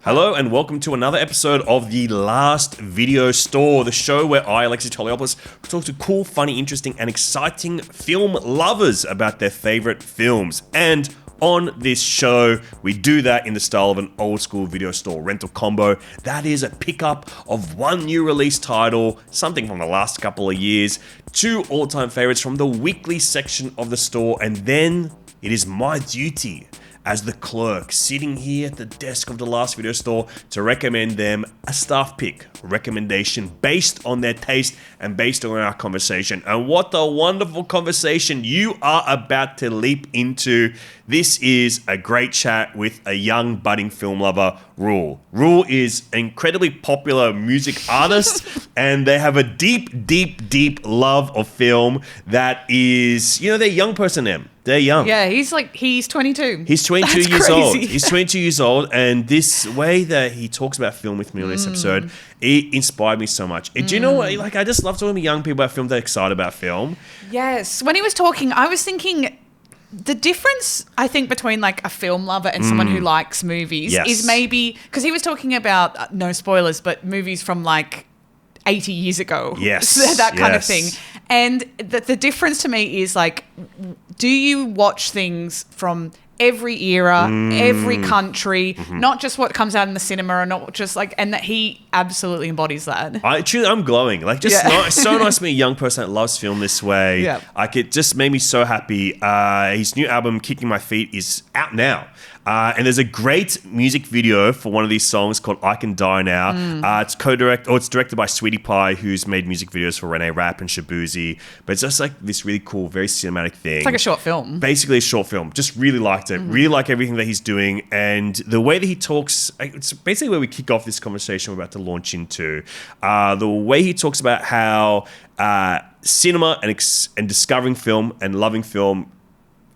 Hello and welcome to another episode of The Last Video Store, the show where I, Alexei talk to cool, funny, interesting, and exciting film lovers about their favorite films. And on this show, we do that in the style of an old school video store rental combo. That is a pickup of one new release title, something from the last couple of years, two all-time favorites from the weekly section of the store, and then it is my duty as the clerk sitting here at the desk of the Last Video Store to recommend them a staff pick recommendation based on their taste and based on our conversation. And what a wonderful conversation you are about to leap into. This is a great chat with a young budding film lover, REUL. REUL is an incredibly popular music artist and they have a deep love of film that is, they're young person them. They're young. Yeah, he's 22. He's 22 That's years crazy. old. He's 22 years old, and this way that he talks about film with me on this episode, it inspired me so much. Do you know what? I just love talking to young people about film that are excited about film. Yes. When he was talking, I was thinking the difference, I think, between a film lover and someone who likes movies is maybe, because he was talking about, no spoilers, but movies from 80 years ago. Yes. That kind of thing. And the difference to me is do you watch things from every era, every country, not just what comes out in the cinema, or not just and that he absolutely embodies that. I'm glowing. So nice to meet a young person that loves film this way. Yeah. It just made me so happy. His new album, Kicking My Feet, is out now. And there's a great music video for one of these songs called I Can Die Now. It's directed by Sweetie Pie, who's made music videos for Renee Rapp and Shabuzi. But it's just this really cool, very cinematic thing. It's like a short film. Basically a short film. Just really liked it. Really like everything that he's doing. And the way that he talks, it's basically where we kick off this conversation we're about to launch into. The way he talks about how cinema and discovering film and loving film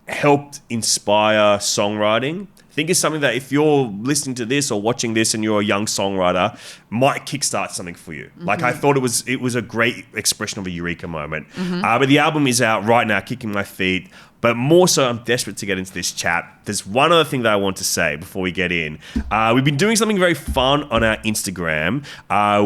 helped inspire songwriting. I think it's something that if you're listening to this or watching this and you're a young songwriter, might kickstart something for you. I thought it was a great expression of a eureka moment. But the album is out right now, Kicking My Feet. But more so, I'm desperate to get into this chat. There's one other thing that I want to say before we get in. We've been doing something very fun on our Instagram,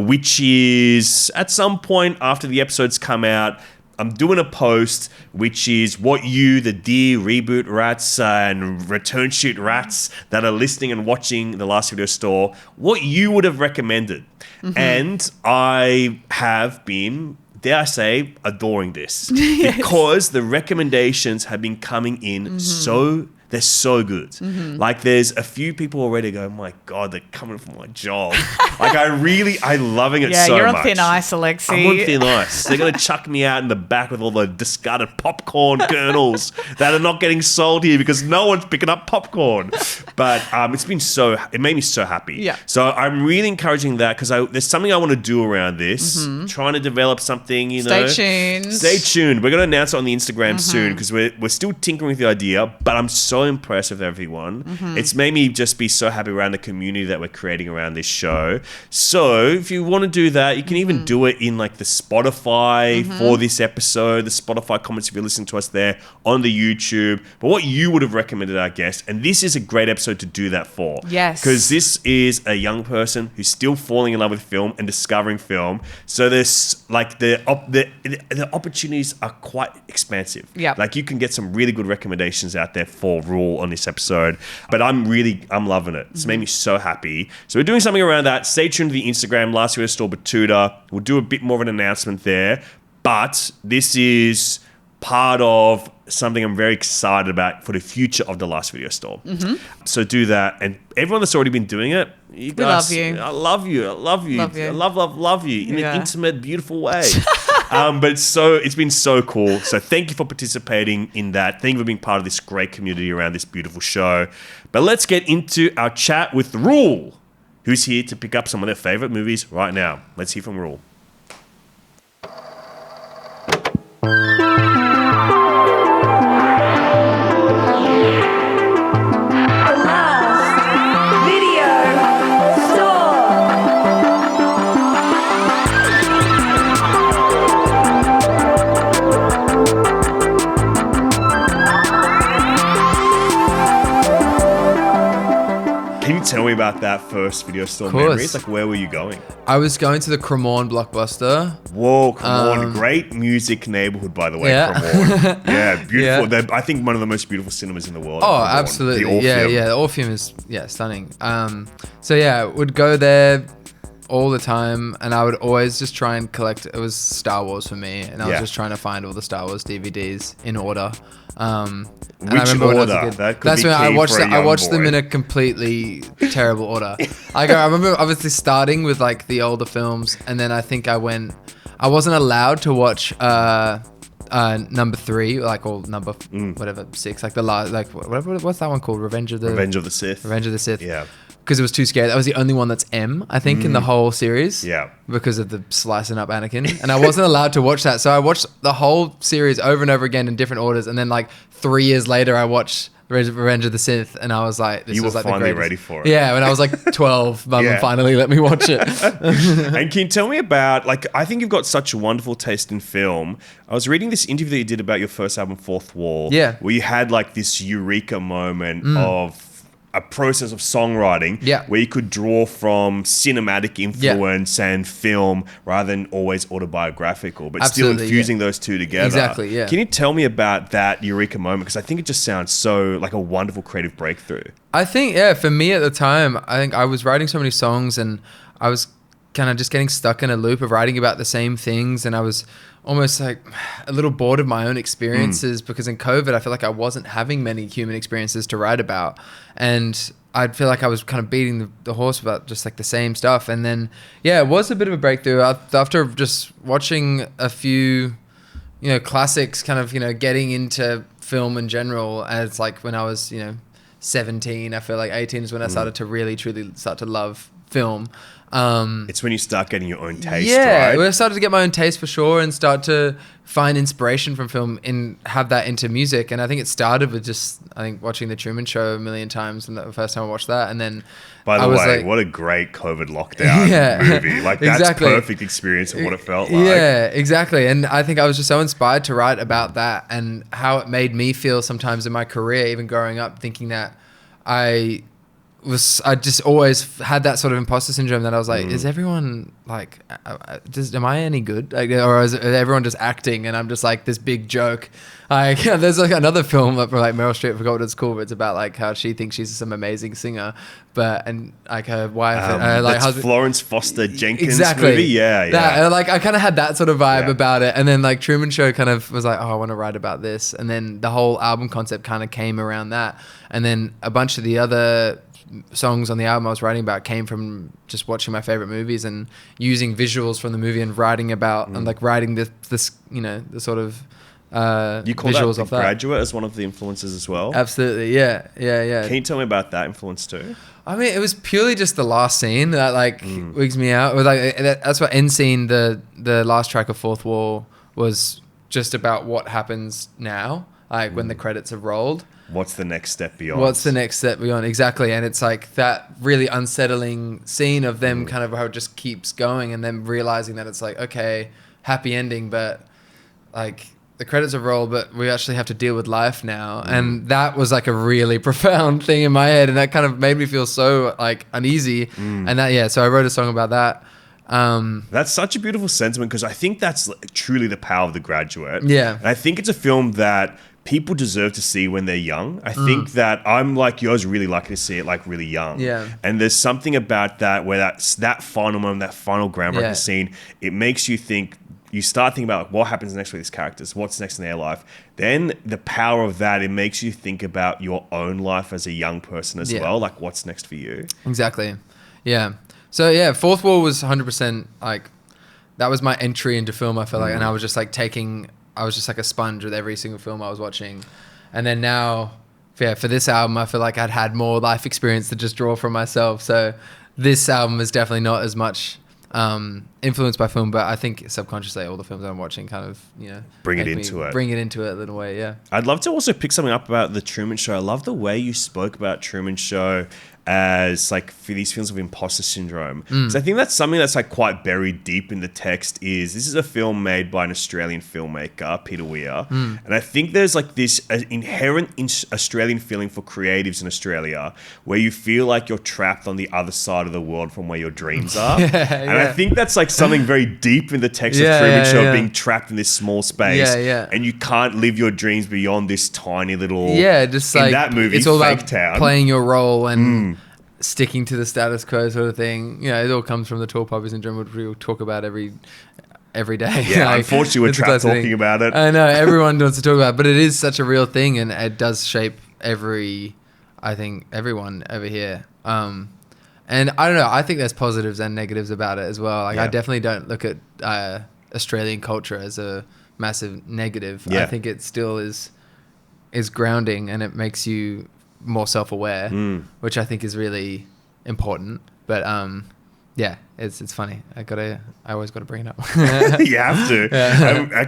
which is at some point after the episodes come out, I'm doing a post which is what you, the dear reboot rats and return shoot rats that are listening and watching The Last Video Store, what you would have recommended. And I have been, dare I say, adoring this. Yes. Because the recommendations have been coming in they're so good. There's a few people already go, my God, they're coming from my job. I'm loving it so much. Yeah, you're on thin ice, Alexei. I'm on thin ice. They're going to chuck me out in the back with all the discarded popcorn kernels that are not getting sold here because no one's picking up popcorn. But it made me so happy. Yeah. So I'm really encouraging that because there's something I want to do around this. Trying to develop something, Stay tuned. Stay tuned. We're going to announce it on the Instagram soon because we're still tinkering with the idea, but I'm so impressed with everyone. It's made me just be so happy around the community that we're creating around this show. So if you want to do that, you can even do it in the Spotify for this episode, the Spotify comments if you're listening to us there, on the YouTube, but what you would have recommended our guest. And this is a great episode to do that for. Yes. Because this is a young person who's still falling in love with film and discovering film. So there's the opportunities are quite expansive. Yeah. You can get some really good recommendations out there for REUL on this episode. But I'm loving it. It's made me so happy. So we're doing something around that. Stay tuned to the Instagram, Last Video Store Batuta. We'll do a bit more of an announcement there. But this is part of something I'm very excited about for the future of the Last Video Store. So do that. And everyone that's already been doing it, you guys, love you. I love you. I love you. Love you. I love you in an intimate, beautiful way. But it's been so cool. So thank you for participating in that. Thank you for being part of this great community around this beautiful show. But let's get into our chat with REUL, who's here to pick up some of their favorite movies right now. Let's hear from REUL. Tell me about that first video store Of course. memories. Like, where were you going? I was going to the Cremorne Blockbuster. Whoa, Cremorne. Great music neighborhood, by the way, Yeah. Cremorne. Yeah, beautiful. Yeah. They're, I think one of the most beautiful cinemas in the world. Oh, Cremorne. absolutely. The Orpheum. Yeah. The Orpheum is, stunning. So yeah, would go there all the time, and I would always just try and collect. It was Star Wars for me, and I was just trying to find all the Star Wars DVDs in order. Which order? That could That's be when I key watched. for a I young watched them boy. in a completely terrible order. I remember obviously starting with like the older films, and then I think I wasn't allowed to watch number 3, like, or number whatever 6, like the last, like what's that one called? Revenge of the Sith. Revenge of the Sith. Yeah. Because it was too scary. That was the only one that's M, I think, in the whole series. Yeah. Because of the slicing up Anakin. And I wasn't allowed to watch that. So I watched the whole series over and over again in different orders. And then like 3 years later, I watched Revenge of the Sith. And I was like, this You was were like the finally greatest. ready for it. Yeah, when I was like 12, Mum Yeah. finally let me watch it. And can you tell me about, like, I think you've got such a wonderful taste in film. I was reading this interview that you did about your first album, Fourth Wall. Yeah. Where you had like this eureka moment of a process of songwriting where you could draw from cinematic influence and film rather than always autobiographical, but Absolutely, still infusing those two together. Exactly, yeah. Can you tell me about that eureka moment? Because I think it just sounds so like a wonderful creative breakthrough. I think, for me at the time, I think I was writing so many songs and I was kind of just getting stuck in a loop of writing about the same things. And I was almost like a little bored of my own experiences because in COVID, I feel like I wasn't having many human experiences to write about. And I'd feel like I was kind of beating the horse about just like the same stuff. And then, it was a bit of a breakthrough after just watching a few, classics, kind of, getting into film in general. And it's like when I was, 17, I feel like 18 is when I started to really, truly start to love film. It's when you start getting your own taste, Yeah, right? I started to get my own taste for sure and start to find inspiration from film and have that into music. And I think it started with just, watching The Truman Show a million times, and the first time I watched that. And then By the way, what a great COVID lockdown movie. Like, that's exactly. perfect experience of what it felt like. Yeah, exactly. And I think I was just so inspired to write about that and how it made me feel sometimes in my career, even growing up, thinking that I just always had that sort of imposter syndrome that I was like, is everyone like, am I any good? Like, or is everyone just acting and I'm just like this big joke? Like, there's like another film like Meryl Streep, I forgot what it's called, but it's about like how she thinks she's some amazing singer, and like her wife, like that's husband. Florence Foster Jenkins Exactly. movie. Yeah. That, like I kind of had that sort of vibe about it, and then like Truman Show kind of was like, oh, I want to write about this, and then the whole album concept kind of came around that, and then a bunch of the other songs on the album I was writing about came from just watching my favorite movies and using visuals from the movie and writing about and like writing this the sort of You call visuals that off The that. Graduate as one of the influences as well? Absolutely, yeah. Can you tell me about that influence too? I mean, it was purely just the last scene that like wigs me out. It was like that's what end scene, the last track of Fourth Wall was just about what happens now, like when the credits have rolled. What's the next step beyond? What's the next step beyond? Exactly. And it's like that really unsettling scene of them kind of how it just keeps going and then realizing that it's like, okay, happy ending, but like the credits have rolled, but we actually have to deal with life now. And that was like a really profound thing in my head. And that kind of made me feel so like uneasy. And that, so I wrote a song about that. That's such a beautiful sentiment because I think that's truly the power of The Graduate. Yeah. And I think it's a film that people deserve to see when they're young. I think that I'm like you, I was really lucky to see it like really young. Yeah. And there's something about that where that's that final moment, that final groundbreaking scene, it makes you think, you start thinking about what happens next with these characters, what's next in their life. Then the power of that, it makes you think about your own life as a young person as well, like what's next for you. Exactly. Yeah. So Fourth Wall was 100% like, that was my entry into film, I felt like, and I was just like a sponge with every single film I was watching. And then now, for this album, I feel like I'd had more life experience to just draw from myself. So this album is definitely not as much influenced by film, but I think subconsciously all the films I'm watching kind of, Bring it into it a little way, yeah. I'd love to also pick something up about The Truman Show. I love the way you spoke about Truman Show as like for these feelings of imposter syndrome. So I think that's something that's like quite buried deep in the text. This is a film made by an Australian filmmaker, Peter Weir, and I think there's like this inherent Australian feeling for creatives in Australia where you feel like you're trapped on the other side of the world from where your dreams are. And I think that's like something very deep in the text of Truman Show, being trapped in this small space, and you can't live your dreams beyond this tiny little just in like that movie, it's all Fake about Town. playing your role and sticking to the status quo sort of thing. It all comes from the tall poppy syndrome, which we'll talk about every day. Yeah, unfortunately, we're trapped talking about it. I know everyone wants to talk about it, but it is such a real thing, and it does shape everyone over here. And I don't know, I think there's positives and negatives about it as well. Like I definitely don't look at Australian culture as a massive negative. I think it still is grounding, and it makes you more self-aware, which I think is really important. But it's funny. I always gotta bring it up. You have to.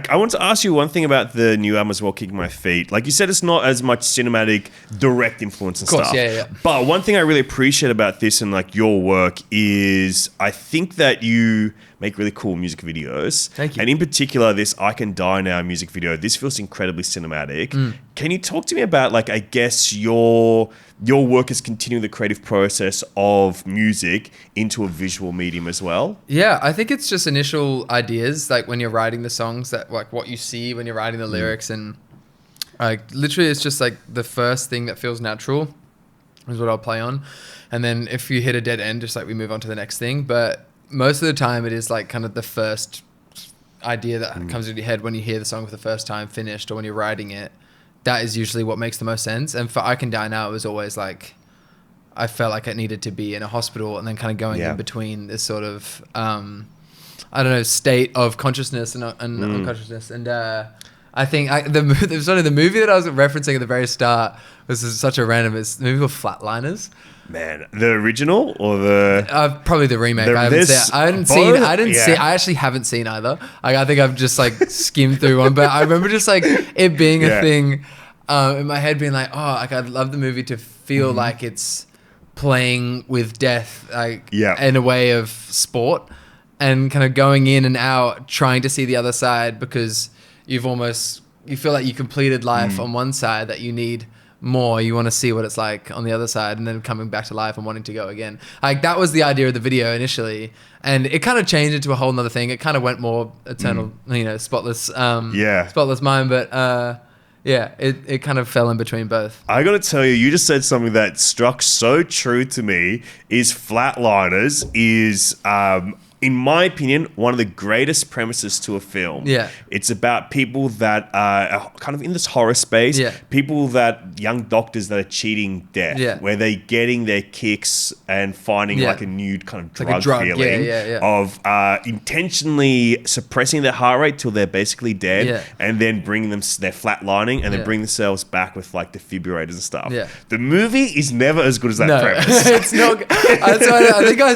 I want to ask you one thing about the new album as well, Kicking My Feet. Like you said, it's not as much cinematic, direct influence and stuff. Yeah. But one thing I really appreciate about this and like your work is I think that you make really cool music videos. Thank you. And in particular, this I Can Die Now music video, this feels incredibly cinematic. Can you talk to me about, like, I guess your work is continuing the creative process of music into a visual medium as well? Yeah, I think it's just initial ideas, like when you're writing the songs, that like what you see when you're writing the lyrics, and like literally it's just like the first thing that feels natural is what I'll play on. And then if you hit a dead end, just like we move on to the next thing. But most of the time it is like kind of the first idea that comes into your head when you hear the song for the first time finished, or when you're writing it. That is usually what makes the most sense. And for I Can Die Now, it was always like, I felt like it needed to be in a hospital and then kind of going in between this sort of, I don't know, state of consciousness and unconsciousness. And I think the movie that I was referencing at the very start was such a random, it's the movie called Flatliners. Man, the original or the probably the remake. I actually haven't seen either. I think I've just like skimmed through one, but I remember just like it being a thing in my head, being like, oh, like I'd love the movie to feel like it's playing with death, like in a way of sport, and kind of going in and out, trying to see the other side, because you feel like you completed life on one side, that you need more, you want to see what it's like on the other side, and then coming back to life and wanting to go again. Like that was the idea of the video initially, and it kind of changed into a whole nother thing. It kind of went more eternal, spotless mind, but it kind of fell in between both. I gotta tell you, you just said something that struck so true to me. Is Flatliners is in my opinion, one of the greatest premises to a film. Yeah. It's about people that are kind of in this horror space. Yeah. People young doctors that are cheating death. Yeah. Where they're getting their kicks and finding like a new kind of drug feeling of intentionally suppressing their heart rate till they're basically dead, and then bringing them, they're flatlining, and then bring themselves back with like defibrillators and stuff. Yeah. The movie is never as good as that premise. It's not. I think I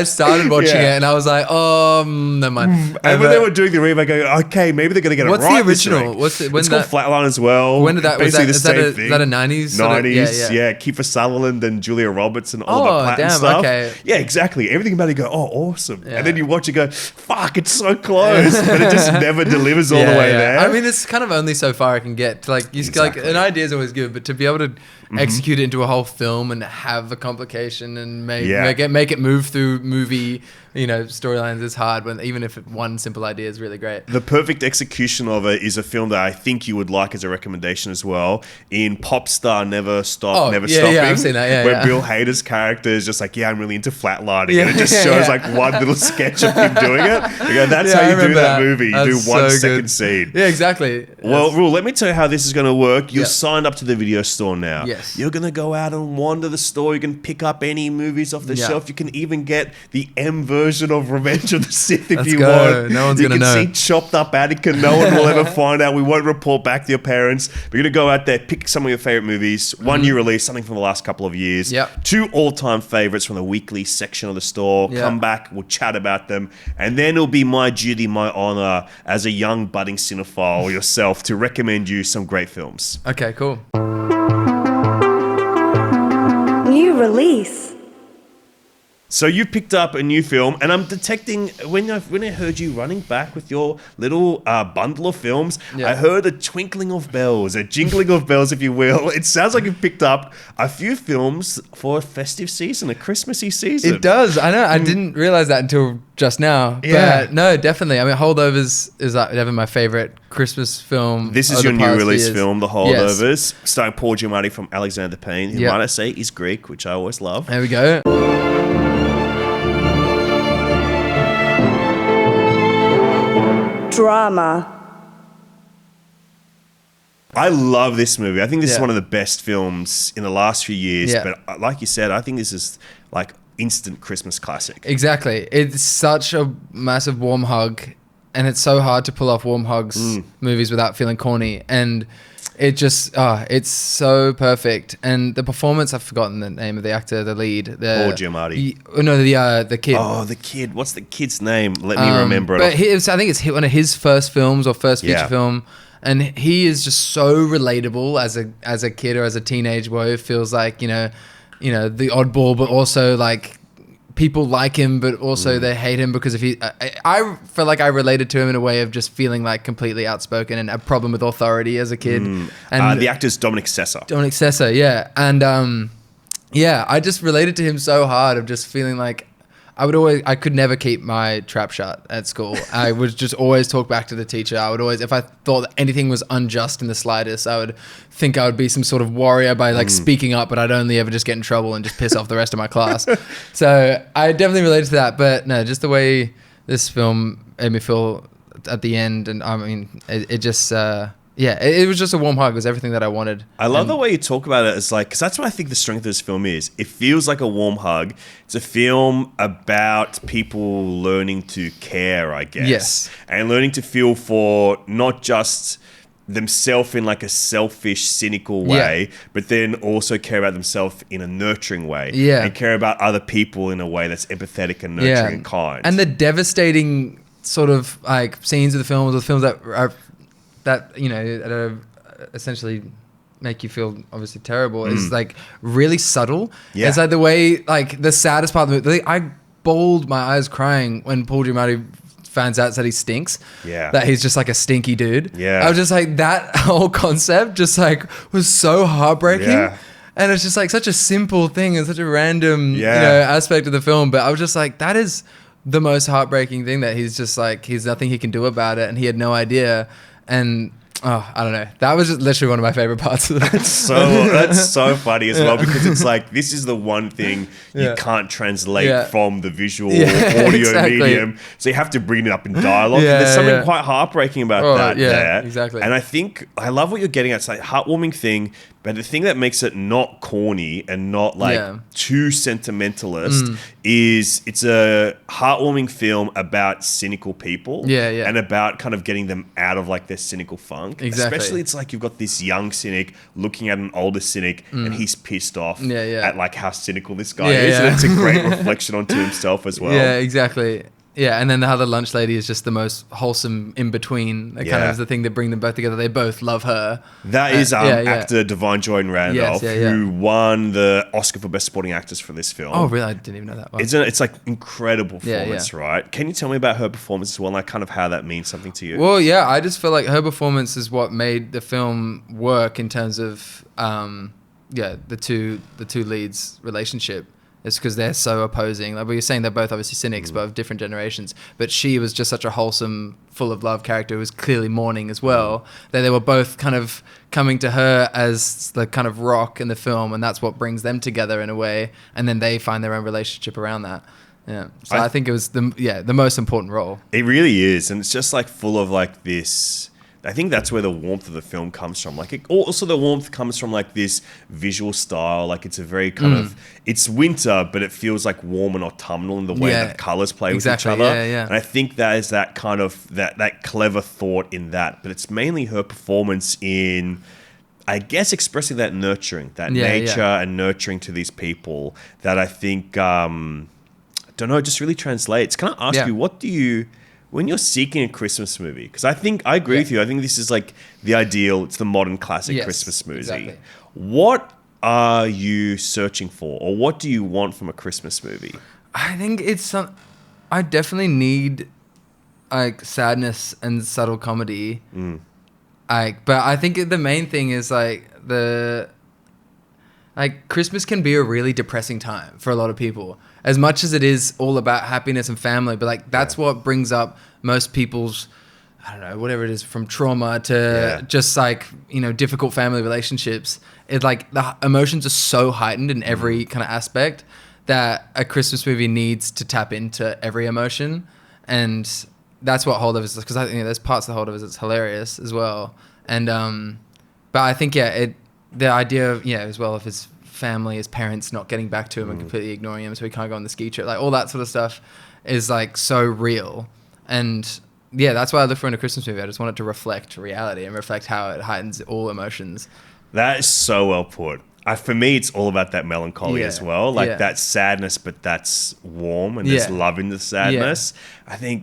started watching it, and I was like, oh, never mind. And when they were doing the remake, I go, okay, maybe they're going to get it right. What's the original? It's called Flatline as well. When did that? Basically Is that a 90s? 90s, yeah. Kiefer Sutherland and Julia Roberts and Oliver Platt and stuff. Okay. Yeah, exactly. Everything about it, you go, oh, awesome. Yeah. And then you watch it, go, fuck, it's so close, but it just never delivers all the way there. I mean, it's kind of only so far I can get. Like, like an idea is always good, but to be able to execute it into a whole film and have a complication and make it move through movie, storylines is hard, when even if one simple idea is really great. The perfect execution of it is a film that I think you would like as a recommendation as well. In Popstar Never Stop, Never Stopping. Yeah, I've seen that. Where Bill Hader's character is just like, I'm really into flatlining. And it just shows like one little sketch of him doing it. You go, that's how you do that movie. You do 1 second scene. Yeah, exactly. Well, Ruel, let me tell you how this is going to work. You're signed up to the video store now. Yes. You're going to go out and wander the store. You can pick up any movies off the shelf. You can even get the M version of Revenge of the Sith if you want. No one's going to know. You can see chopped up Anakin. No one will ever find out. We won't report back to your parents. We're going to go out there, pick some of your favorite movies. One new release, something from the last couple of years. Yep. 2 all-time favorites from the weekly section of the store. Yep. Come back, we'll chat about them. And then it'll be my duty, my honor as a young budding cinephile yourself to recommend you some great films. Okay, cool. New release. So you picked up a new film, and I'm detecting when I heard you running back with your little bundle of films, Yeah. I heard a twinkling of bells, a jingling of bells, if you will. It sounds like you've picked up a few films for a festive season, a Christmassy season. It does. I know. I didn't realize that until just now. Yeah. But no, definitely. I mean, Holdovers is like ever my favorite Christmas film. This is of your the new past release years. film, The Yes. Holdovers, starring Paul Giamatti from Alexander Payne, who Yep. might I say is Greek, which I always love. There we go. Drama. I love this movie. I think this is Yeah. one of the best films in the last few years. Yeah. But like you said, I think this is like instant Christmas classic. Exactly. It's such a massive warm hug, and it's so hard to pull off warm hugs movies without feeling corny. And it just, it's so perfect. And the performance, I've forgotten the name of the actor, the lead. Paul Giamatti. No, the kid. Oh, the kid. What's the kid's name? Let me remember it. But I think it's one of his first films or first feature Yeah. film. And he is just so relatable as a kid or as a teenage boy who feels like, you know, the oddball, but also like people like him, but also they hate him because I feel like I related to him in a way of just feeling like completely outspoken and a problem with authority as a kid. And The actor's Dominic Sessa. Dominic Sessa, yeah. And I just related to him so hard of just feeling like I could never keep my trap shut at school. I would just always talk back to the teacher. I would always, if I thought that anything was unjust in the slightest, I would think I would be some sort of warrior by like speaking up, but I'd only ever just get in trouble and just piss off the rest of my class. So I definitely related to that. But no, just the way this film made me feel at the end. And I mean, it just, it was just a warm hug. It was everything that I wanted. I love the way you talk about it. It's like, because that's what I think the strength of this film is. It feels like a warm hug. It's a film about people learning to care, I guess. Yes. And learning to feel for not just themselves in like a selfish, cynical way, but then also care about themselves in a nurturing way. Yeah. And care about other people in a way that's empathetic and nurturing and kind. And the devastating sort of like scenes of the films, or the films that are essentially make you feel obviously terrible is like really subtle. Yeah. It's like the way, like the saddest part of the movie, I bawled my eyes crying when Paul Giamatti finds out that he stinks. Yeah. That he's just like a stinky dude. Yeah. I was just like, that whole concept just like was so heartbreaking. Yeah. And it's just like such a simple thing and such a random Yeah. aspect of the film. But I was just like, that is the most heartbreaking thing, that he's just like, he's nothing he can do about it. And he had no idea. And I don't know. That was just literally one of my favorite parts of it. That's so funny as well, because it's like, this is the one thing you can't translate from the visual audio medium. So you have to bring it up in dialogue. Yeah, And there's something quite heartbreaking about that there. Exactly. And I love what you're getting at. It's like a heartwarming thing, but the thing that makes it not corny and not like too sentimentalist is it's a heartwarming film about cynical people. And about kind of getting them out of like their cynical funk. Exactly. Especially it's like you've got this young cynic looking at an older cynic and he's pissed off at like how cynical this guy is. And it's a great reflection onto himself as well. Yeah, exactly. Yeah, and then how the lunch lady is just the most wholesome in between. That kind of is the thing that bring them both together. They both love her. That is actor Divine Jordan Randolph, Yes, who won the Oscar for Best Supporting Actress for this film. Oh, really? I didn't even know that one. It's like incredible performance, right? Can you tell me about her performance as well, and like kind of how that means something to you? Well, yeah, I just feel like her performance is what made the film work in terms of the two leads' relationship. It's because they're so opposing. Like we were saying, they're both obviously cynics, but of different generations. But she was just such a wholesome, full of love character who was clearly mourning as well. That they were both kind of coming to her as the kind of rock in the film, and that's what brings them together in a way. And then they find their own relationship around that. Yeah. So I think it was the most important role. It really is, and it's just like full of like this. I think that's where the warmth of the film comes from. Like, also the warmth comes from like this visual style. Like, it's a very kind of, it's winter, but it feels like warm and autumnal in the way that colors play with each other. And I think that is that kind of that clever thought in that. But it's mainly her performance in, I guess, expressing that nurturing, that nature and nurturing to these people that I think, don't know, just really translates. Can I ask you, what do you, when you're seeking a Christmas movie, because I agree with you. I think this is like the ideal. It's the modern classic Christmas movie. Exactly. What are you searching for, or what do you want from a Christmas movie? I think I definitely need like sadness and subtle comedy. But I think the main thing is like Christmas can be a really depressing time for a lot of people, as much as it is all about happiness and family. But like that's what brings up most people's, I don't know, whatever it is, from trauma to just like, you know, difficult family relationships. It's like the emotions are so heightened in every kind of aspect that a Christmas movie needs to tap into every emotion. And that's what Holdovers is, because I think there's parts of the Holdovers that's hilarious as well. And but I think the idea of as well of his family, his parents not getting back to him and completely ignoring him, so he can't go on the ski trip, like all that sort of stuff is like so real. And that's why I look for in a Christmas movie. I just want it to reflect reality and reflect how it heightens all emotions. That is so well put. For me, it's all about that melancholy as well. Like that sadness, but that's warm and there's love in the sadness. I think,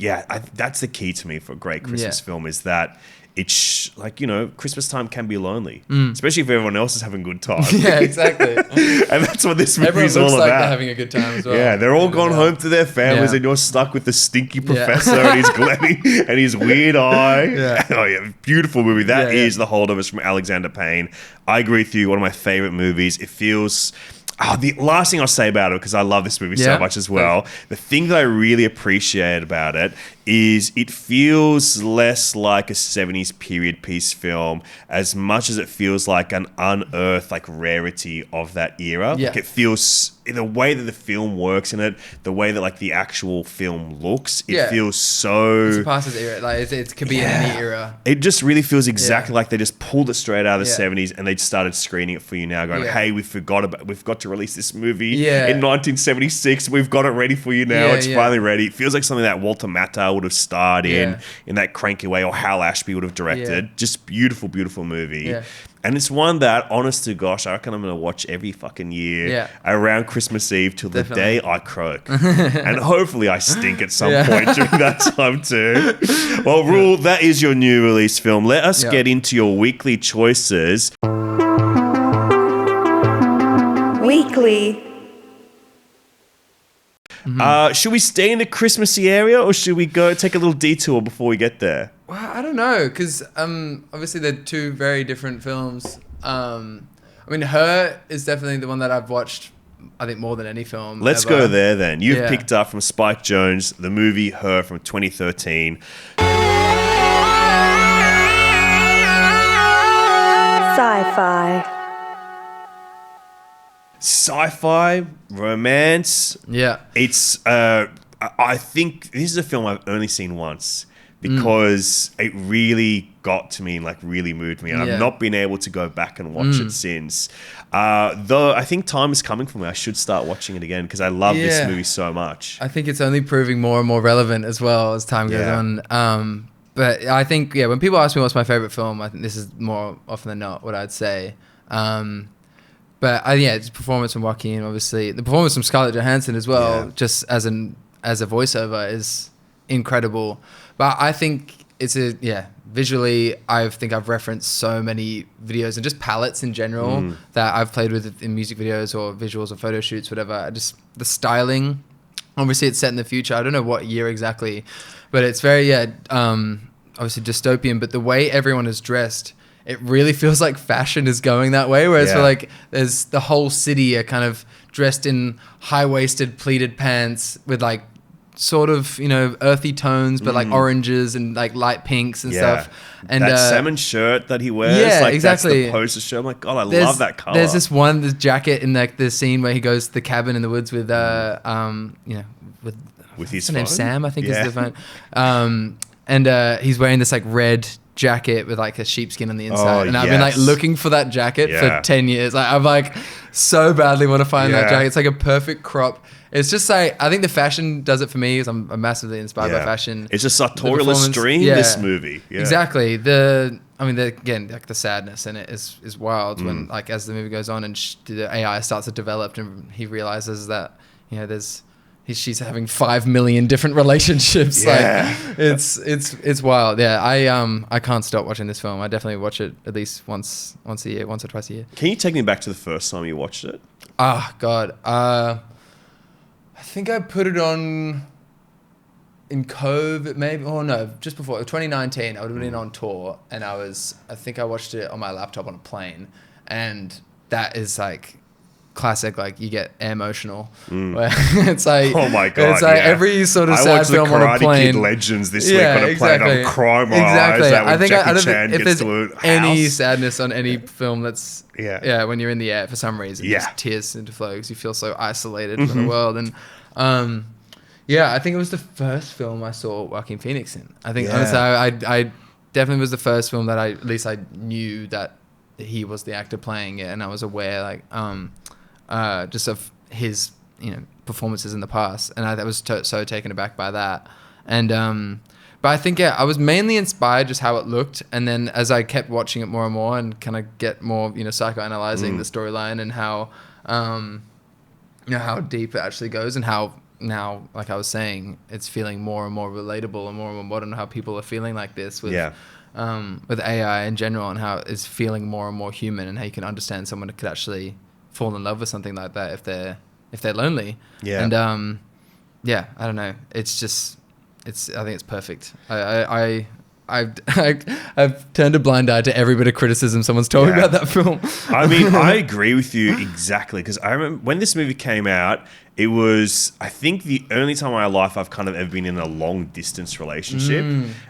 that's the key to me for a great Christmas film, is that it's like, Christmas time can be lonely, especially if everyone else is having a good time. Yeah, exactly. And that's what this movie Everyone is all looks about. like they're having a good time as well. Yeah, they're all gone home to their families and you're stuck with the stinky professor and his glowing and his weird eye. Oh yeah, beautiful movie. That is The Holdovers from Alexander Payne. I agree with you. One of my favorite movies. It feels... the last thing I'll say about it, because I love this movie so much as well, the thing that I really appreciate about it is it feels less like a 70s period piece film as much as it feels like an unearthed like rarity of that era. Like it feels, the way that the film works in it, the way that like the actual film looks, it feels so... It's past its era. Like it could be in any era. It just really feels exactly like they just pulled it straight out of the 70s and they started screening it for you now, going, hey, we've got to release this movie in 1976. We've got it ready for you now. It's finally ready. It feels like something that Walter Matthau would have starred in that cranky way, or Hal Ashby would have directed. Just beautiful, beautiful movie. And it's one that, honest to gosh, I reckon I'm going to watch every fucking year around Christmas Eve till the day I croak. And hopefully I stink at some point during that time too. Well, Ruel, that is your new release film. Let us get into your weekly choices. Weekly. Should we stay in the Christmassy area, or should we go take a little detour before we get there? Well, I don't know, because obviously they're two very different films. I mean, Her is definitely the one that I've watched, I think, more than any film. Let's go there then. You've picked up from Spike Jonze the movie Her from 2013. Sci-fi. Sci-fi, romance. Yeah. It's, I think this is a film I've only seen once because it really got to me and like really moved me. And I've not been able to go back and watch it since. Though I think time is coming for me. I should start watching it again because I love this movie so much. I think it's only proving more and more relevant as well as time goes on. But I think, when people ask me what's my favorite film, I think this is more often than not what I'd say. But it's performance from Joaquin, obviously. The performance from Scarlett Johansson as well, just as a voiceover, is incredible. But I think it's visually, I think I've referenced so many videos and just palettes in general that I've played with in music videos or visuals or photo shoots, whatever. Just the styling. Obviously, it's set in the future. I don't know what year exactly, but it's very, obviously dystopian. But the way everyone is dressed, it really feels like fashion is going that way. Whereas for like, there's the whole city are kind of dressed in high-waisted pleated pants with like sort of, earthy tones, but like oranges and like light pinks and stuff. And that salmon shirt that he wears, like exactly. That's the poster shirt. I'm like, God, I love that color. There's this jacket in like the scene where he goes to the cabin in the woods with, with his name, Sam, I think is the phone. And he's wearing this like red jacket with like a sheepskin on the inside, and I've been like looking for that jacket for 10 years. Like I'm like so badly want to find that jacket. It's like a perfect crop. It's just like, I think the fashion does it for me, because I'm massively inspired by fashion. It's a sartorialist dream, this movie. Exactly. Again, like the sadness in it is wild when as the movie goes on and the AI starts to develop and he realizes that there's she's having 5 million different relationships. Yeah. Like it's wild. Yeah, I can't stop watching this film. I definitely watch it at least once a year, once or twice a year. Can you take me back to the first time you watched it? Ah, God. I think I put it on in COVID, maybe. Oh no, just before 2019. I would have been on tour, and I think I watched it on my laptop on a plane, and that is like classic. Like you get emotional. Where it's like, oh my God, it's like every sort of sad film on a Karate plane. Kid Legends this week on a plane. I'm crying my eyes out when Jackie Chan gets to a house. Any sadness on any film that's Yeah. when you're in the air for some reason, just tears seem to flow because you feel so isolated from the world. And I think it was the first film I saw Joaquin Phoenix in. I think honestly, I definitely was the first film that at least I knew that he was the actor playing it, and I was aware just of his performances in the past, and I was so taken aback by that. And but I think I was mainly inspired just how it looked, and then as I kept watching it more and more and kind of get more psychoanalyzing the storyline and how how deep it actually goes, and how now, like I was saying, it's feeling more and more relatable and more modern, how people are feeling like this with AI in general, and how it's feeling more and more human, and how you can understand someone who could actually fall in love with something like that if they're lonely. And I don't know, it's just I think it's perfect. I've turned a blind eye to every bit of criticism someone's told me about that film. I mean, I agree with you exactly, because I remember when this movie came out, it was, I think, the only time in my life I've kind of ever been in a long distance relationship.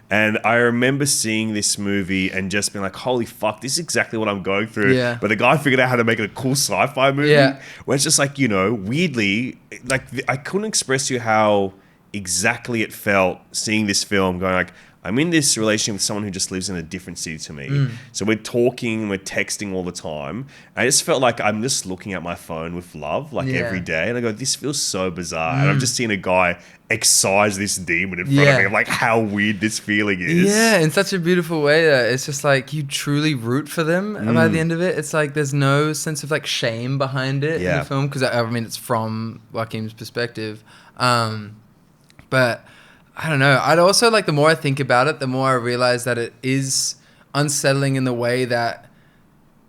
And I remember seeing this movie and just being like, holy fuck, this is exactly what I'm going through. Yeah. But the guy figured out how to make it a cool sci-fi movie where it's just like, weirdly, like I couldn't express to you how exactly it felt seeing this film, going like, I'm in this relationship with someone who just lives in a different city to me. So we're talking, we're texting all the time. I just felt like I'm just looking at my phone with love, every day. And I go, this feels so bizarre. And I've just seen a guy excise this demon in front of me. I'm like, how weird this feeling is. Yeah, in such a beautiful way that it's just like you truly root for them by the end of it. It's like there's no sense of like shame behind it in the film, because I mean, it's from Joaquin's perspective. But I don't know. I'd also like, the more I think about it, the more I realize that it is unsettling in the way that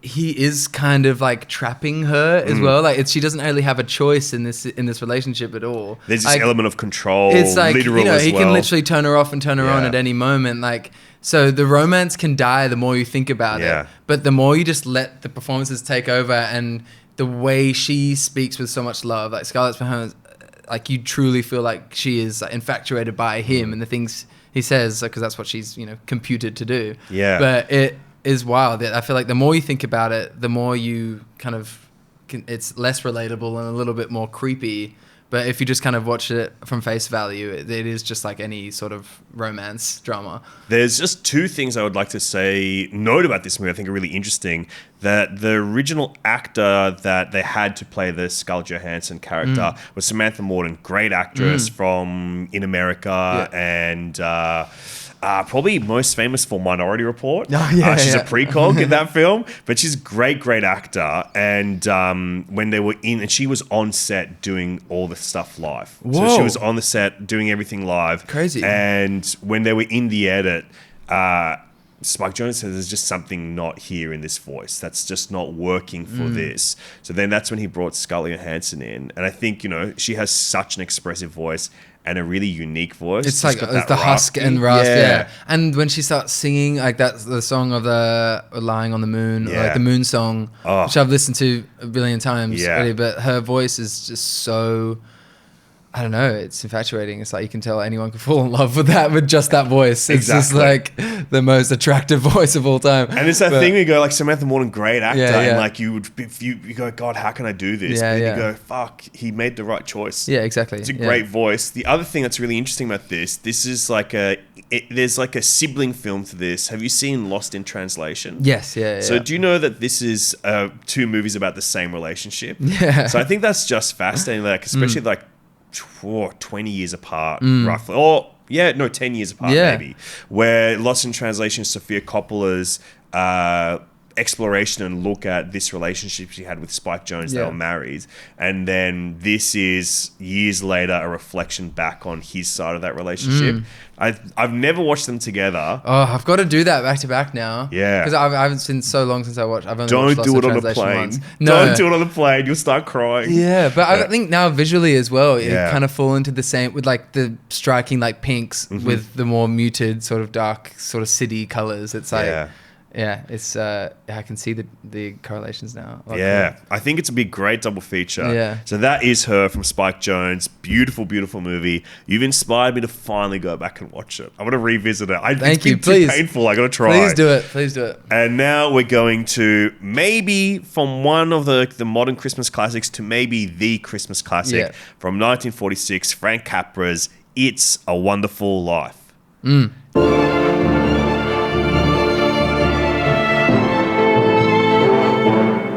he is kind of like trapping her as well. Like she doesn't really have a choice in this relationship at all. There's this like, element of control. It's like, literal as he well. can literally turn her off and turn her on at any moment. Like, so the romance can die the more you think about it. But the more you just let the performances take over, and the way she speaks with so much love, like Scarlett Johansson, like you truly feel like she is infatuated by him and the things he says, because that's what she's computed to do. But it is wild. I feel like the more you think about it, the more you kind of it's less relatable and a little bit more creepy. But if you just kind of watch it from face value, it is just like any sort of romance drama. There's just two things I would like to note about this movie I think are really interesting. That the original actor that they had to play the Scarlett Johansson character was Samantha Morton, great actress from In America and probably most famous for Minority Report. She's a precog in that film, but she's a great actor. And when they were in, and she was on set doing all the stuff live. Whoa. So she was on the set doing everything live. Crazy. And when they were in the edit, Spike Jonze says there's just something not here in this voice that's just not working for this. So then that's when he brought Scarlett Johansson in. And I think, she has such an expressive voice and a really unique voice. It's like it's the husk and rasp, And when she starts singing, like that's the song of the Lying on the Moon, like the Moon song, which I've listened to a billion times already, but her voice is just so, I don't know, it's infatuating. It's like you can tell anyone can fall in love with just that voice. It's just like the most attractive voice of all time. And it's that thing where you go like, Samantha Morton, great actor, and like you go, God, how can I do this? But then you go, fuck, he made the right choice. Yeah, exactly. It's a great voice. The other thing that's really interesting about this is like there's like a sibling film to this. Have you seen Lost in Translation? Yes, So do you know that this is two movies about the same relationship? Yeah. So I think that's just fascinating, like especially like 20 years apart, roughly. Or 10 years apart, maybe. Where Lost in Translation is Sofia Coppola's exploration and look at this relationship she had with Spike Jonze. They Yeah. were married, and then this is years later a reflection back on his side of that relationship. I've never watched them together. Oh, I've got to do that back to back now. Yeah. Because I haven't seen so long since I watched. I've only Don't watched do Lost it in on a Translation plane. once. Don't do it on a plane. You'll start crying. Yeah, but I think now visually as well, it Yeah. kind of fall into the same with like the striking like pinks Mm-hmm. with the more muted sort of dark sort of city colors. It's like, Yeah. it's I can see the correlations now. A lot Yeah, clearer. I think it's a big, great double feature. Yeah. So that is Her from Spike Jonze. Beautiful, beautiful movie. You've inspired me to finally go back and watch it. I want to revisit it. Thank you. It's been Please. too painful. I got to try. Please do it. Please do it. And now we're going to maybe from one of the modern Christmas classics to maybe the Christmas classic Yeah. from 1946, Frank Capra's It's a Wonderful Life.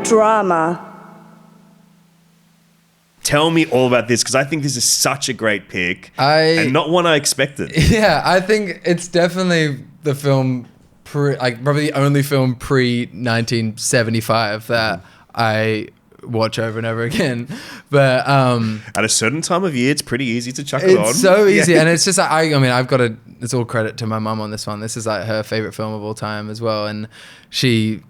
Drama. Tell me all about this because I think this is such a great pick and not one I expected. Yeah, I think it's definitely the film, probably the only film pre 1975 that I watch over and over again. But At a certain time of year, it's pretty easy to chuck it on. it's so easy, Yeah. and it's just I mean, I've got it's all credit to my mum on this one. This is like her favorite film of all time as well, and she'll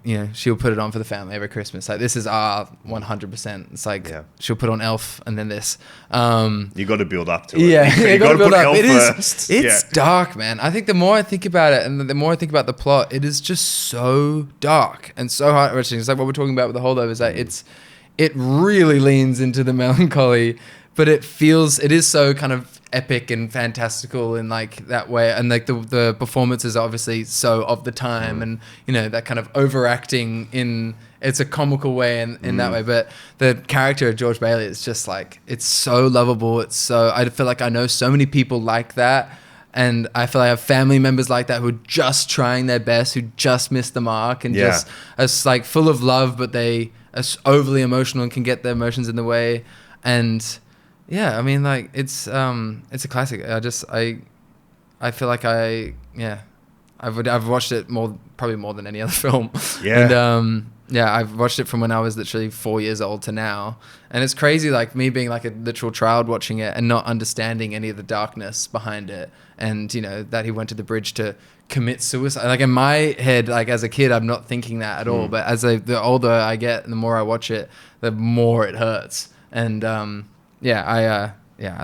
put it on for the family every Christmas. Like this is our 100%. It's like she'll put on Elf and then this. You got to build up to it. Yeah, you got to build put up. Elf It is. first. It's dark, man. I think the more I think about it, and the more I think about the plot, it is just so dark and so heart-wrenching. It's like what we're talking about with the holdovers. Like it really leans into the melancholy, but it is so kind of epic and fantastical in like that way. And like the performances are obviously so of the time, and that kind of overacting it's a comical way in that way. But the character of George Bailey is just like, it's so lovable. I feel like I know so many people like that. And I feel like I have family members like that who are just trying their best, who just missed the mark and just are like full of love, but they are overly emotional and can get their emotions in the way. And yeah, I mean, like it's a classic. I feel like I've watched it probably more than any other film. Yeah. And I've watched it from when I was literally 4 years old to now. And it's crazy, like me being like a literal child watching it and not understanding any of the darkness behind it. And, that he went to the bridge to commit suicide. Like in my head, like as a kid, I'm not thinking that at all. But as the older I get and the more I watch it, the more it hurts. And I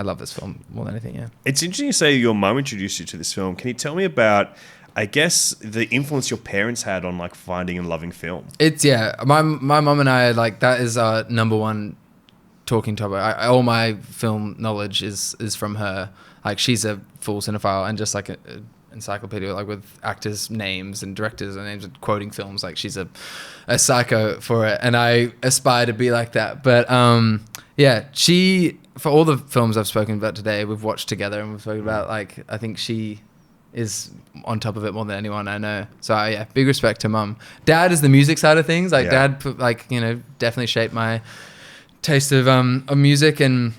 love this film more than anything, yeah. It's interesting you say your mum introduced you to this film. Can you tell me about, I guess, the influence your parents had on like finding and loving film? My mum and I, like, that is our number one talking topic. All my film knowledge is from her. Like, she's a full cinephile and just like a encyclopedia, like with actors' names and directors' names and quoting films. Like, she's a psycho for it, and I aspire to be like that. But she, for all the films I've spoken about today, we've watched together and we've spoken about, like, I think she is on top of it more than anyone I know. So big respect to mum. Dad is the music side of things. Like dad definitely shaped my taste of music and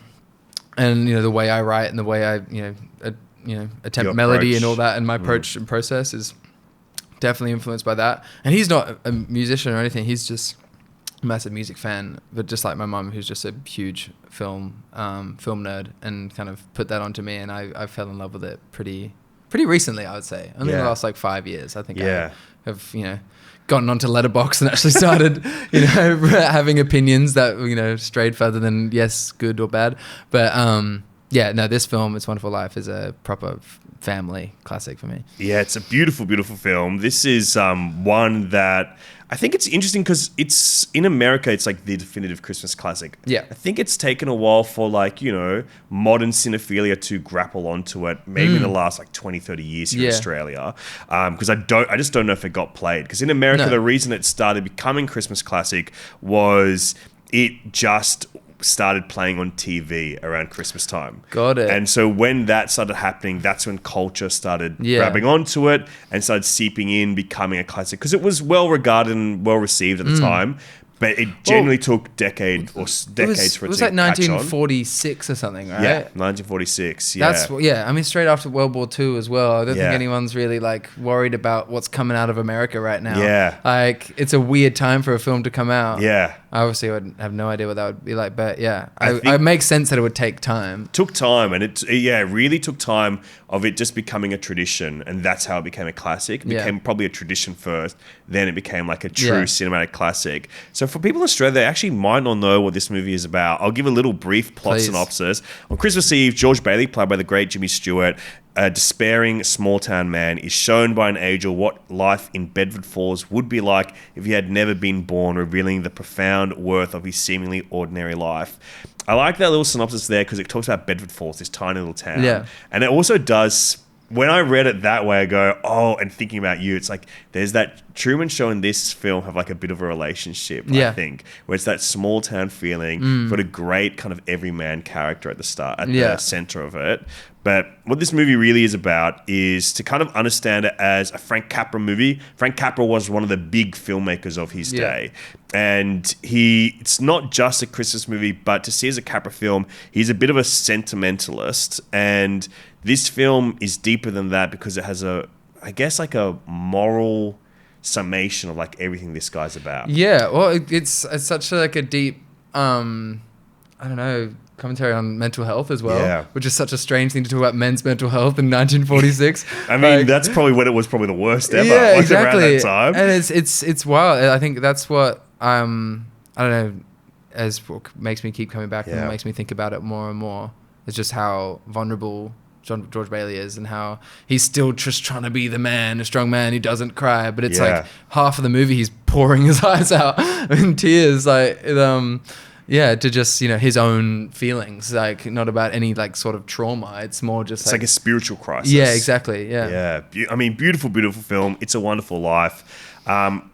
the way I write and the way I attempt Your melody approach. and all that, and my approach and process is definitely influenced by that. And he's not a musician or anything. He's just a massive music fan, but just like my mum, who's just a huge film nerd, and kind of put that onto me, and I fell in love with it pretty recently, I would say. Only the last like 5 years, I think. I have gotten onto Letterboxd and actually started having opinions that strayed further than yes, good or bad. But this film, It's a Wonderful Life, is a proper family classic for me. Yeah, it's a beautiful, beautiful film. This is one that I think it's interesting because it's in America, it's like the definitive Christmas classic. Yeah. I think it's taken a while for modern cinephilia to grapple onto it, maybe in the last 20, 30 years here in Australia. Because I just don't know if it got played. Because in America, the reason it started becoming Christmas classic was it just started playing on TV around Christmas time. Got it. And so when that started happening, that's when culture started grabbing onto it and started seeping in, becoming a classic. Because it was well regarded and well received at the time. But it generally took decades for it It was to like catch on. 1946 or something, right? Yeah, 1946. Yeah. I mean, straight after World War II as well. I don't Yeah. think anyone's really like worried about what's coming out of America right now. Yeah. Like it's a weird time for a film to come out. Yeah. I obviously would have no idea what that would be like, but yeah, I think- it makes sense that it would take time. Took time, and it really took time of it just becoming a tradition, and that's how it became a classic. It Yeah. became probably a tradition first, then it became like a true Yeah. cinematic classic. So for people in Australia, they actually might not know what this movie is about. I'll give a little brief plot Please. synopsis. On Christmas Eve, George Bailey, played by the great Jimmy Stewart, a despairing small town man, is shown by an angel what life in Bedford Falls would be like if he had never been born, revealing the profound worth of his seemingly ordinary life. I like that little synopsis there because it talks about Bedford Falls, this tiny little town. Yeah. And it also does, when I read it that way, I go, oh, and thinking about you, it's like there's that Truman Show and this film have like a bit of a relationship, I Yeah. think, where it's that small town feeling. You've got a great kind of everyman character at the start, at the center of it. But what this movie really is about is to kind of understand it as a Frank Capra movie. Frank Capra was one of the big filmmakers of his day. And it's not just a Christmas movie, but to see as a Capra film, he's a bit of a sentimentalist. And this film is deeper than that because it has a moral summation of like everything this guy's about. Yeah, well, it's such like a deep, I don't know, commentary on mental health as well, Yeah. which is such a strange thing to talk about men's mental health in 1946. I mean, that's probably when it was probably the worst ever. Yeah, like exactly. Around that time. And it's wild. I think that's what I don't know, as what makes me keep coming back and Yeah. makes me think about it more and more. It's just how vulnerable George Bailey is and how he's still just trying to be the man, a strong man who doesn't cry. But it's like half of the movie he's pouring his eyes out in tears, like to just, his own feelings, like not about any like sort of trauma. It's more just It's like a spiritual crisis. Yeah, exactly. Yeah. Yeah. I mean, beautiful, beautiful film. It's a Wonderful Life.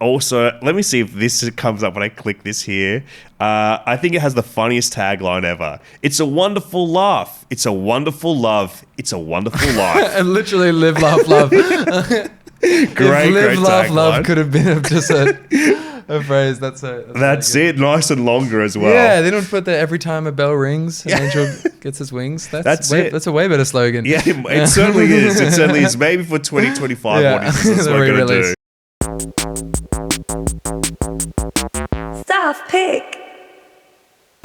Also, let me see if this comes up when I click this here. I think it has the funniest tagline ever. It's a wonderful laugh. It's a wonderful love. It's a wonderful life. And literally live, laugh, love. Great live, laugh, tagline. love could have been just a phrase. That's it. Nice and longer as well. Yeah, they don't put that every time a bell rings, an angel gets his wings. That's it. That's a way better slogan. Yeah, it certainly is. It certainly is. Maybe for 2025 Yeah. audiences, that's what we're going to do. Staff pick.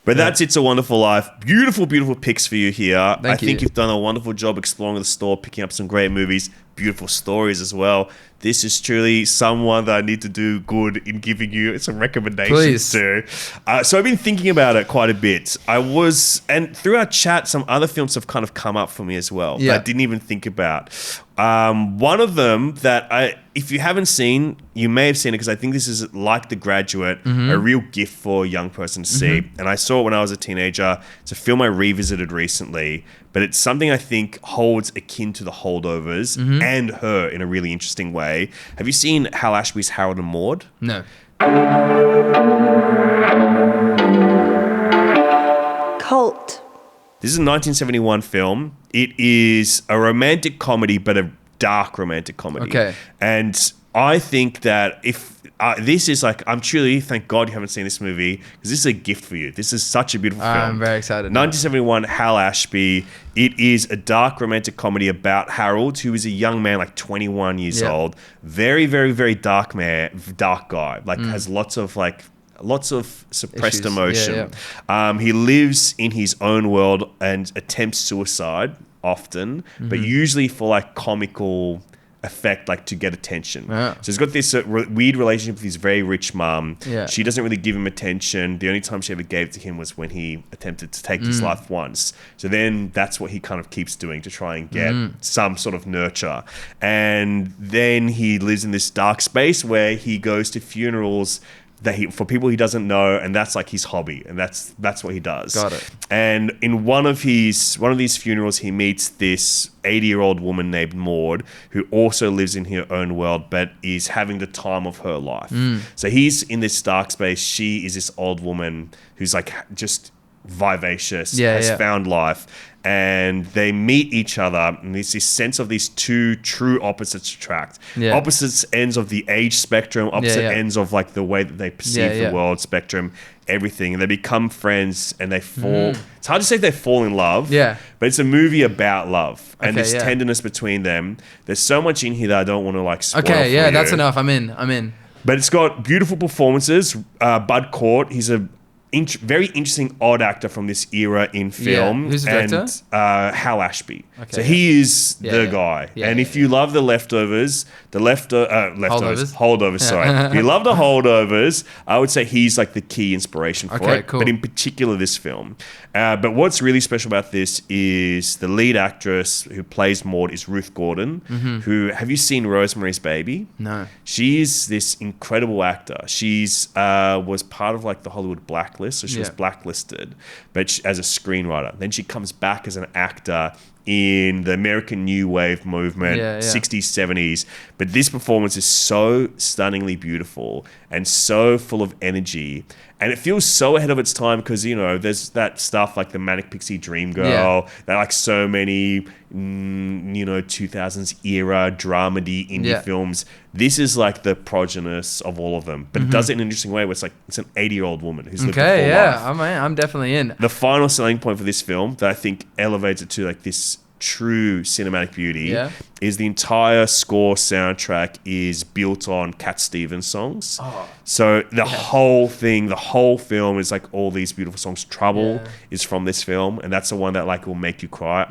But that's It's a Wonderful Life. Beautiful, beautiful picks for you here. I think you. you've done a wonderful job exploring the store, picking up some great movies, beautiful stories as well. This is truly someone that I need to do good in giving you some recommendations to. So I've been thinking about it quite a bit. And through our chat, some other films have kind of come up for me as well that I didn't even think about. One of them that if you haven't seen, you may have seen it because I think this is like The Graduate, a real gift for a young person to see. And I saw it when I was a teenager. It's a film I revisited recently, but it's something I think holds akin to The Holdovers and Her in a really interesting way. Have you seen Hal Ashby's Harold and Maude? No. Cult. This is a 1971 film. It is a romantic comedy, but a dark romantic comedy. Okay. And I think that if this is like, I'm truly, thank God you haven't seen this movie because this is a gift for you. This is such a beautiful film. I'm very excited now. 1971, Hal Ashby. It is a dark romantic comedy about Harold, who is a young man, like 21 years old. Very, very, very dark guy. Like has lots of suppressed Issues. emotion. He lives in his own world and attempts suicide often, but usually for like comical effect, like to get attention. So he's got this weird relationship with his very rich mom. She doesn't really give him attention. The only time she ever gave to him was when he attempted to take his life once. So then that's what he kind of keeps doing to try and get some sort of nurture. And then he lives in this dark space where he goes to funerals for people he doesn't know, and that's like his hobby, and that's what he does. Got it. And in one of these funerals, he meets this 80-year-old woman named Maud, who also lives in her own world, but is having the time of her life. So he's in this dark space. She is this old woman who's like just vivacious, has found life. and they meet each other, and there's this sense of these two true opposites attract. Yeah. Opposites ends of the age spectrum, opposite ends of like the way that they perceive the world spectrum, everything. And they become friends and they fall. It's hard to say if they fall in love. Yeah. But it's a movie about love and Okay, this yeah. tenderness between them. There's so much in here that I don't want to like spoil Okay, for yeah, you. that's enough. I'm in. But it's got beautiful performances. Bud Cort, he's a very interesting odd actor from this era in film. Who's the director? And Hal Ashby. Okay, So he is the guy. Yeah, and yeah, if you love The Leftovers, Holdovers, sorry. If you love The Holdovers, I would say he's like the key inspiration for Okay, it. cool. But in particular, this film. But what's really special about this is the lead actress who plays Maud is Ruth Gordon, who, have you seen Rosemary's Baby? No. She's this incredible actor. She's was part of like the Hollywood blacklist, so she was blacklisted, but as a screenwriter. Then she comes back as an actor in the American New Wave movement, 60s, 70s. But this performance is so stunningly beautiful and so full of energy. And it feels so ahead of its time because, you know, there's that stuff like the Manic Pixie Dream Girl, that like so many, 2000s era dramedy indie films. This is like the progenitus of all of them. But it does it in an interesting way where it's like it's an 80-year-old woman who's lived a full life. I'm definitely in. The final selling point for this film that I think elevates it to like this true cinematic beauty is the entire score soundtrack is built on Cat Stevens songs. So the whole thing, the whole film is like all these beautiful songs. Trouble is from this film, and that's the one that like will make you cry.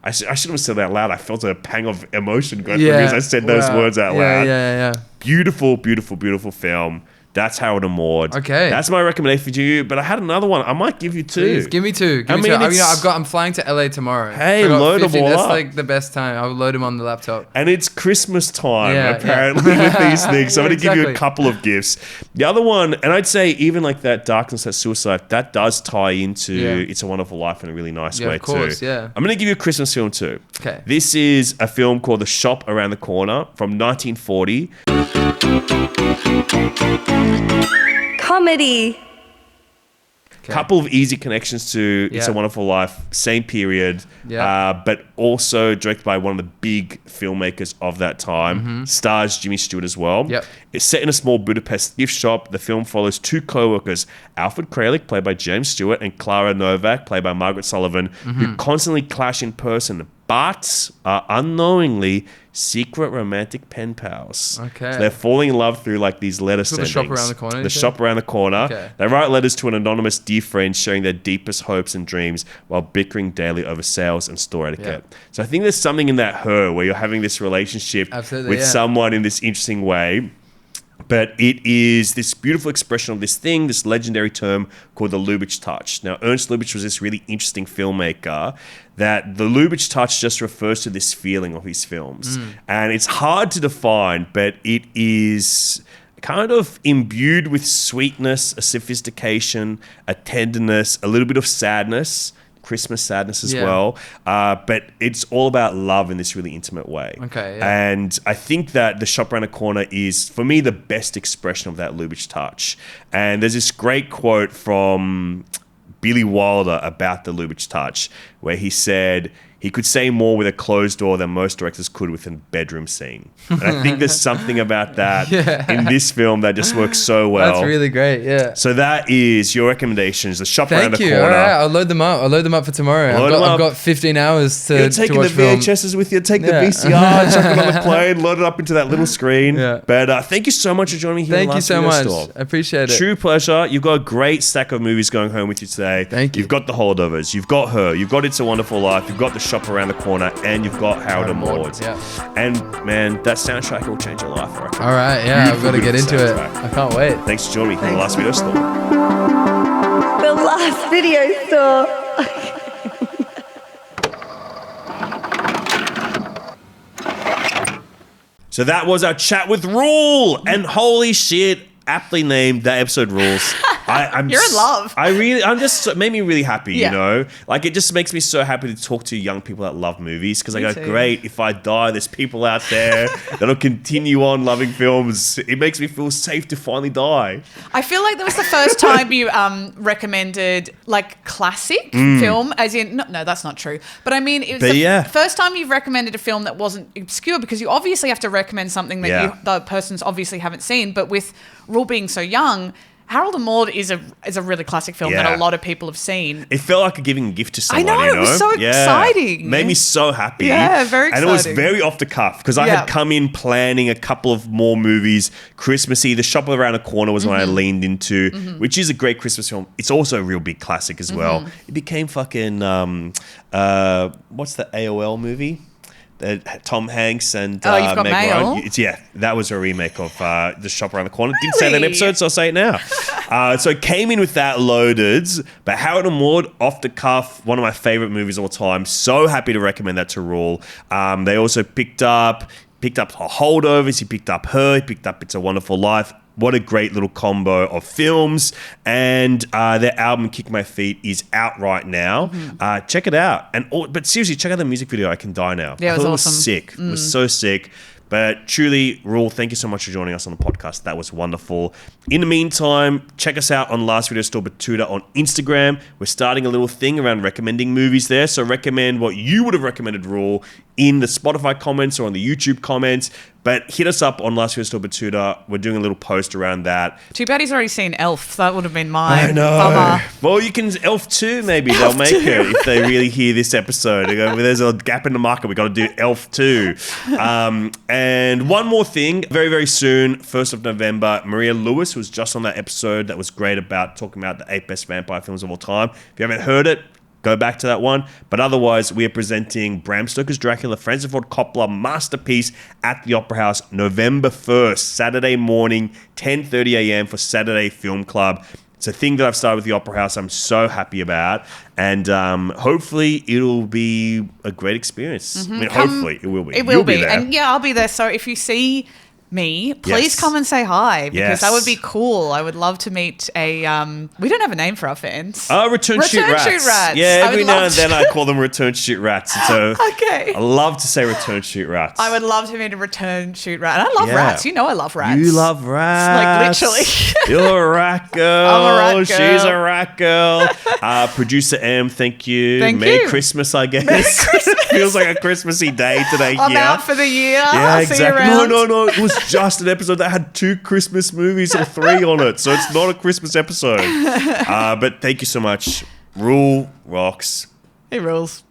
I shouldn't have said that out loud. I felt a pang of emotion going through me as I said those words out loud. Yeah. Beautiful, beautiful, beautiful film. That's Harold and Maude. Okay. That's my recommendation for you. But I had another one. I might give you two. Please, give me two. I'm flying to LA tomorrow. Hey, I got load them all That's up. like the best time. I'll load them on the laptop. And it's Christmas time, Yeah, apparently, with these things. So I'm going to give you a Exactly. couple of gifts. The other one, and I'd say even like that Darkness, that Suicide, that does tie into It's a Wonderful Life in a really nice way of course, too. yeah. I'm going to give you a Christmas film too. Okay. This is a film called The Shop Around the Corner from 1940. Comedy. Couple of easy connections to It's a Wonderful Life, same period, but also directed by one of the big filmmakers of that time. Stars Jimmy Stewart as well. Yep. It's set in a small Budapest gift shop. The film follows two co-workers, Alfred Kralik, played by James Stewart, and Clara Novak, played by Margaret Sullivan, who constantly clash in person, but are unknowingly secret romantic pen pals. Okay. So they're falling in love through like these letter So the sendings. shop around the corner, you The said? shop around the corner. Okay. They write letters to an anonymous dear friend sharing their deepest hopes and dreams while bickering daily over sales and store etiquette. So I think there's something in that where you're having this relationship with someone in this interesting way. But it is this beautiful expression of this thing, this legendary term called the Lubitsch touch. Now, Ernst Lubitsch was this really interesting filmmaker that the Lubitsch touch just refers to this feeling of his films. And it's hard to define, but it is kind of imbued with sweetness, a sophistication, a tenderness, a little bit of sadness, Christmas sadness as well. But it's all about love in this really intimate way. Okay, yeah. And I think that The Shop Around the Corner is, for me, the best expression of that Lubitsch touch. And there's this great quote from Billy Wilder about the Lubitsch touch, where he said he could say more with a closed door than most directors could with a bedroom scene. And I think there's something about that in this film that just works so well. That's really great, yeah. So that is your recommendations. The Shop Around the Thank you. Corner. All right, I'll load them up. I'll load them up for tomorrow. I've got 15 hours to You're to taking watch the film. VHSs with you. Take the VCR, chuck it on the plane, load it up into that little screen. Yeah. But thank you so much for joining me here. Thank in you the so Last much. Video Store. I appreciate it. True pleasure. You've got a great stack of movies going home with you today. Thank you. You've got The Holdovers. You've got Her. You've got It's a Wonderful Life. You've got The Shop Around the Corner. And you've got Harold and Maude. Yeah. And man, that soundtrack will change your life, I reckon. All right, yeah, I've got to get into it. Soundtrack. I can't wait. Thanks for joining me here in the Last Video Store. The Last Video Store. So that was our chat with REUL, and holy shit, aptly named, that episode rules. I'm You're in love. I'm just it made me really happy, Yeah. you know? Like, it just makes me so happy to talk to young people that love movies because I Me go, too. great, if I die, there's people out there that'll continue on loving films. It makes me feel safe to finally die. I feel like that was the first time you recommended like classic film, as in no, that's not true. But I mean, it was the first time you've recommended a film that wasn't obscure because you obviously have to recommend something that the person's obviously haven't seen. But with Rule being so young, Harold and Maude is a really classic film that a lot of people have seen. It felt like giving a gift to someone. I know, you know? It was so exciting. Made me so happy. Yeah, very exciting. And it was very off the cuff because I had come in planning a couple of more movies, Christmassy. The Shop Around the Corner was one I leaned into, which is a great Christmas film. It's also a real big classic as well. It became fucking, what's the AOL movie? Tom Hanks and You've Got Meg Mail. Ryan. That was a remake of The Shop Around the Corner. Didn't say that in episode, so I'll say it now. So it came in with that loaded, but Harold and Maude, off the cuff, one of my favorite movies of all time. So happy to recommend that to Rule. They also picked up Holdovers, he picked up Her, he picked up It's a Wonderful Life. What a great little combo of films. And their album, Kick My Feet, is out right now. Check it out. But seriously, check out the music video, I Can Die Now. Yeah, it was awesome. It was sick. It was so sick. But truly, Rule, thank you so much for joining us on the podcast. That was wonderful. In the meantime, check us out on Last Video Store Batuta on Instagram. We're starting a little thing around recommending movies there. So recommend what you would have recommended, Rule, in the Spotify comments or on the YouTube comments. But hit us up on Last Video Store Batuta. We're doing a little post around that. Too bad he's already seen Elf. That would have been mine. I know. Bummer. Well, you can Elf 2 maybe. They'll make it if they really hear this episode. They go, well, there's a gap in the market. We've got to do Elf 2. And one more thing. Very, very soon, 1st of November, Maria Lewis was just on that episode that was great about talking about the 8 best vampire films of all time. If you haven't heard it, go back to that one. But otherwise, we are presenting Bram Stoker's Dracula, Francis Ford Coppola masterpiece at the Opera House November 1st, Saturday morning, 10:30 a.m. for Saturday Film Club. It's a thing that I've started with the Opera House I'm so happy about. And hopefully it'll be a great experience. I mean, hopefully it will be. It will You'll be. there. And yeah, I'll be there. So if you see me, please come and say hi because that would be cool. I would love to meet a we don't have a name for our fans. Return Shoot Rats. Yeah, every now and then I call them Return Shoot Rats. So okay. I love to say Return Shoot Rats. I would love to meet a Return Shoot Rat. And I love rats. You know I love rats. You love rats. Like literally. You're a rat girl. I'm a rat girl. She's a rat girl. Producer M, thank you. Merry Christmas, I guess. Merry Christmas. Feels like a Christmassy day today. I'm out for the year. Yeah, I'll see you exactly. around. No. It was just an episode that had 2 Christmas movies or 3 on it. So it's not a Christmas episode. But thank you so much. Rule rocks. He rules.